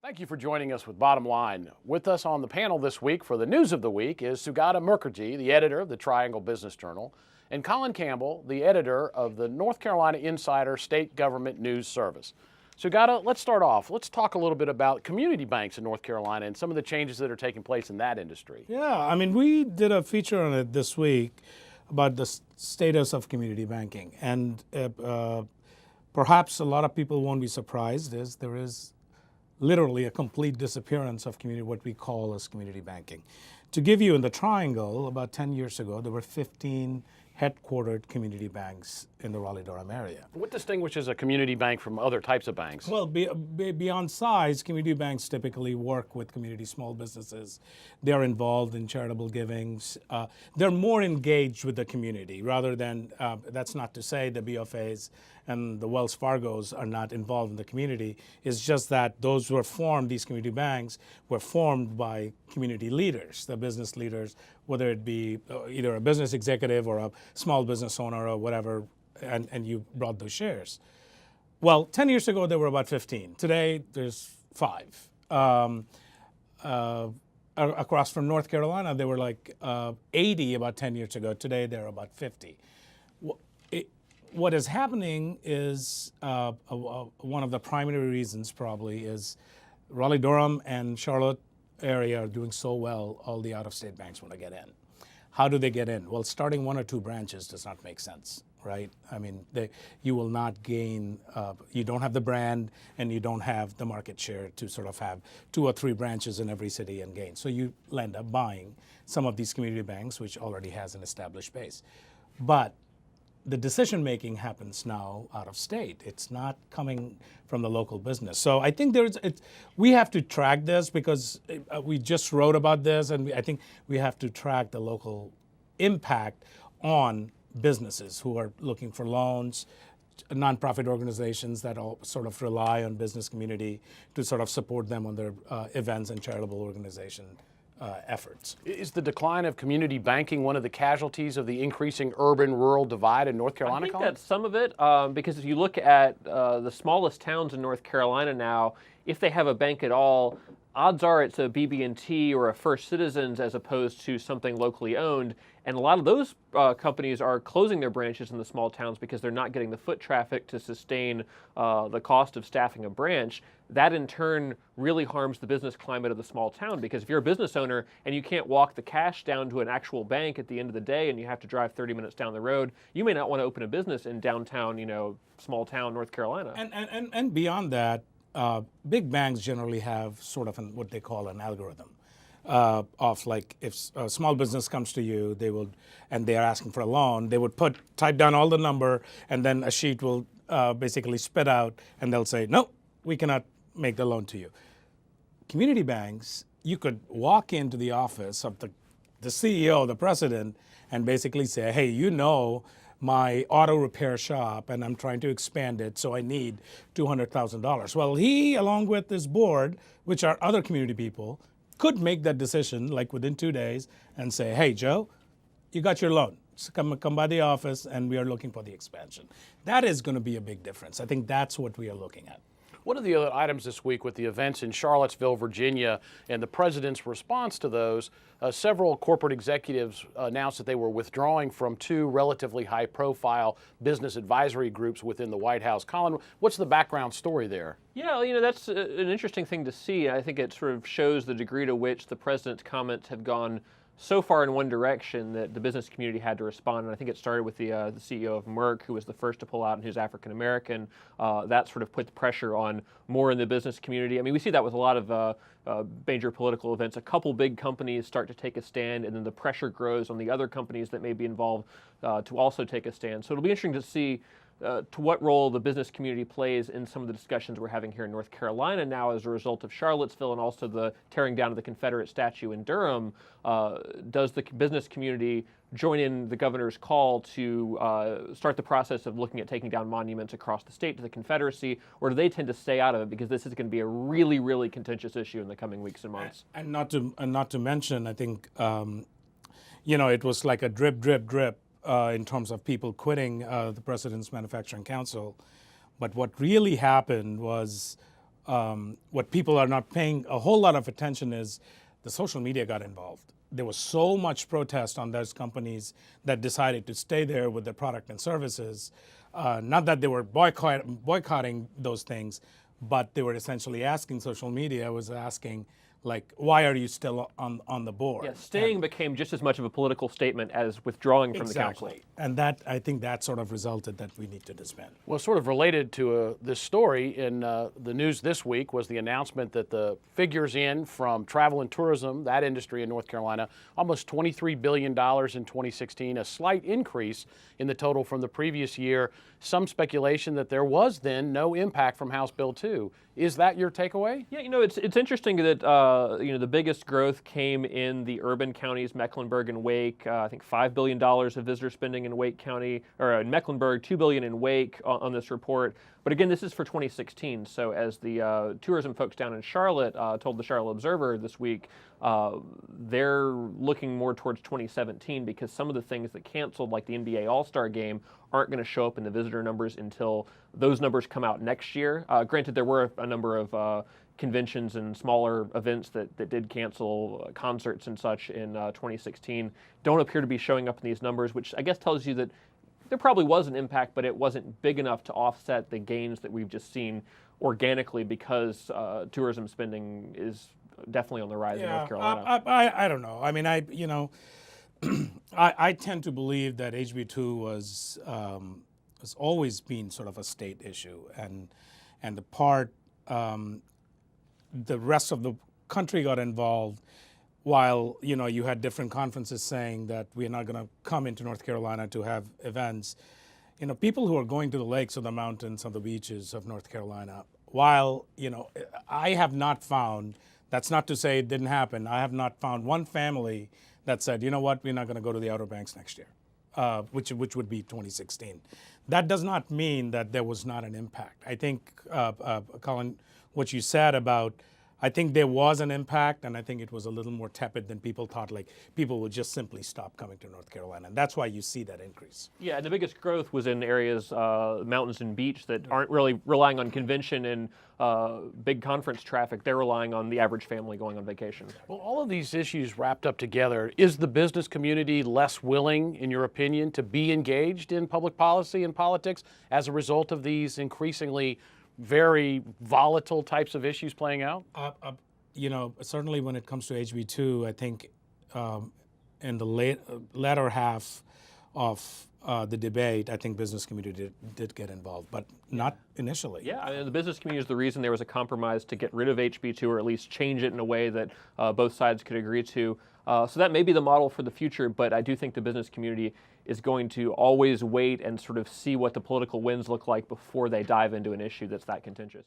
Thank you for joining us with Bottom Line. With us on the panel this week for the News of the Week is Sugata Mukherjee, the editor of the Triangle Business Journal, and Colin Campbell, the editor of the North Carolina Insider State Government News Service. Sugata, let's start off. Let's talk a little bit about community banks in North Carolina and some of the changes that are taking place in that industry. Yeah, we did a feature on it this week about the status of community banking. And perhaps a lot of people won't be surprised is there is literally a complete disappearance of what we call as community banking. To give you in the Triangle, about 10 years ago, there were 15 headquartered community banks in the Raleigh-Durham area. What distinguishes a community bank from other types of banks? Well, beyond size, community banks typically work with community small businesses. They're involved in charitable givings. They're more engaged with the community rather than, that's not to say the BofAs and the Wells Fargos are not involved in the community. It's just that those who were formed, these community banks, were formed by community leaders, the business leaders, whether it be either a business executive or a small business owner or whatever, and you brought those shares. Well, 10 years ago, there were about 15. Today, there's 5. Across from North Carolina, there were like 80 about 10 years ago. Today, there are about 50. What is happening is one of the primary reasons probably is Raleigh-Durham and Charlotte area are doing so well, all the out-of-state banks want to get in. How do they get in? Well, starting 1 or 2 branches does not make sense, right? You will not gain, you don't have the brand and you don't have the market share to sort of have 2 or 3 branches in every city and gain. So you end up buying some of these community banks, which already has an established base. But the decision making happens now out of state. It's not coming from the local business. So I think we have to track this because we just wrote about this, and I think we have to track the local impact on businesses who are looking for loans, nonprofit organizations that all sort of rely on business community to sort of support them on their events and charitable organization efforts. Is the decline of community banking one of the casualties of the increasing urban-rural divide in North Carolina? I think that's some of it, because if you look at the smallest towns in North Carolina now, if they have a bank at all, odds are it's a BB&T or a First Citizens as opposed to something locally owned. And a lot of those companies are closing their branches in the small towns because they're not getting the foot traffic to sustain the cost of staffing a branch. That in turn really harms the business climate of the small town, because if you're a business owner and you can't walk the cash down to an actual bank at the end of the day and you have to drive 30 minutes down the road, you may not want to open a business in downtown, small town North Carolina. And beyond that, big banks generally have sort of what they call an algorithm. Of like if a small business comes to you, and they are asking for a loan, they would type down all the number, and then a sheet will basically spit out, and they'll say, no, we cannot make the loan to you. Community banks, you could walk into the office of the CEO, the president, and basically say, hey, my auto repair shop, and I'm trying to expand it, so I need $200,000. Well, he, along with his board, which are other community people, could make that decision like within 2 days and say, hey, Joe, you got your loan. So come by the office, and we are looking for the expansion. That is going to be a big difference. I think that's what we are looking at. One of the other items this week with the events in Charlottesville, Virginia, and the president's response to those, several corporate executives announced that they were withdrawing from 2 relatively high-profile business advisory groups within the White House. Colin, what's the background story there? Yeah, that's an interesting thing to see. I think it sort of shows the degree to which the president's comments have gone so far in one direction that the business community had to respond. And I think it started with the CEO of Merck, who was the first to pull out and who's African American. That sort of put the pressure on more in the business community. We see that with a lot of major political events. A couple big companies start to take a stand, and then the pressure grows on the other companies that may be involved to also take a stand. So it'll be interesting to see to what role the business community plays in some of the discussions we're having here in North Carolina now as a result of Charlottesville and also the tearing down of the Confederate statue in Durham. Does the business community join in the governor's call to start the process of looking at taking down monuments across the state to the Confederacy, or do they tend to stay out of it because this is going to be a really, really contentious issue in the coming weeks and months? And not to mention, I think, it was like a drip, drip, drip. In terms of people quitting the President's Manufacturing Council. But what really happened was what people are not paying a whole lot of attention is the social media got involved. There was so much protest on those companies that decided to stay there with their product and services. Not that they were boycotting those things, but they were essentially asking, social media was asking, like, why are you still on the board? Yeah, staying became just as much of a political statement as withdrawing from the council. Exactly. And that, I think that sort of resulted that we need to disband. Well, sort of related to this story in the news this week was the announcement that the figures in from travel and tourism, that industry in North Carolina, almost $23 billion in 2016, a slight increase in the total from the previous year. Some speculation that there was then no impact from House Bill 2. Is that your takeaway? Yeah, it's interesting that the biggest growth came in the urban counties, Mecklenburg and Wake. I think $5 billion of visitor spending in Wake County, or in Mecklenburg, $2 billion in Wake on this report. But again, this is for 2016. So as the tourism folks down in Charlotte told the Charlotte Observer this week, they're looking more towards 2017 because some of the things that canceled, like the NBA All-Star Game, aren't going to show up in the visitor numbers until those numbers come out next year. Granted, there were a number of conventions and smaller events that did cancel, concerts and such in 2016, don't appear to be showing up in these numbers, which I guess tells you that there probably was an impact, but it wasn't big enough to offset the gains that we've just seen organically because tourism spending is definitely on the rise in North Carolina. I don't know. I mean, I tend to believe that HB2 was has always been sort of a state issue, and the part the rest of the country got involved. While you had different conferences saying that we're not going to come into North Carolina to have events, people who are going to the lakes or the mountains or the beaches of North Carolina, while I have not found. That's not to say it didn't happen. I have not found one family that said, you know what, we're not going to go to the Outer Banks next year, which would be 2016. That does not mean that there was not an impact. I think, Colin, what you said about, I think there was an impact, and I think it was a little more tepid than people thought. Like, people would just simply stop coming to North Carolina, and that's why you see that increase. Yeah, and the biggest growth was in areas, mountains and beach, that aren't really relying on convention and big conference traffic. They're relying on the average family going on vacation. Well, all of these issues wrapped up together, is the business community less willing, in your opinion, to be engaged in public policy and politics as a result of these increasingly very volatile types of issues playing out? Certainly when it comes to HB2, I think in the latter half of the debate, I think business community did get involved, but not initially. Yeah, I mean, the business community is the reason there was a compromise to get rid of HB2 or at least change it in a way that both sides could agree to. So that may be the model for the future, but I do think the business community is going to always wait and sort of see what the political winds look like before they dive into an issue that's that contentious.